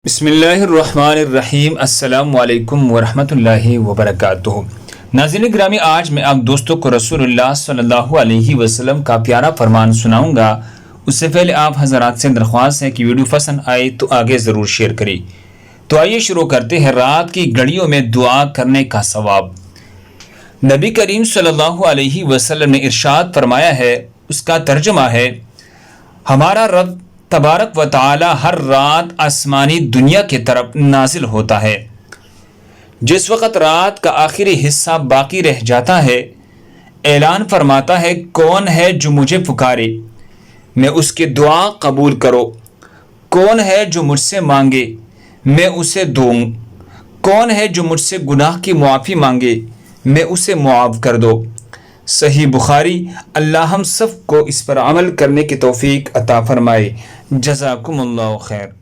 بسم اللہ الرحمن الرحیم۔ السلام علیکم ورحمۃ اللہ وبرکاتہ۔ ناظرین گرامی، آج میں آپ دوستوں کو رسول اللہ صلی اللہ علیہ وسلم کا پیارا فرمان سناؤں گا۔ اس سے پہلے آپ حضرات سے درخواست ہے کہ ویڈیو پسند آئے تو آگے ضرور شیئر کریں۔ تو آئیے شروع کرتے ہیں رات کی گھڑیوں میں دعا کرنے کا ثواب۔ نبی کریم صلی اللہ علیہ وسلم نے ارشاد فرمایا ہے، اس کا ترجمہ ہے، ہمارا رب تبارک و تعالی ہر رات آسمانی دنیا کی طرف نازل ہوتا ہے۔ جس وقت رات کا آخری حصہ باقی رہ جاتا ہے، اعلان فرماتا ہے، کون ہے جو مجھے پکارے، میں اس کی دعا قبول کرو، کون ہے جو مجھ سے مانگے، میں اسے دوں، کون ہے جو مجھ سے گناہ کی معافی مانگے، میں اسے معاف کر دو۔ صحیح بخاری۔ اللہ ہم سب کو اس پر عمل کرنے کی توفیق عطا فرمائے۔ جزاکم اللہ خیر۔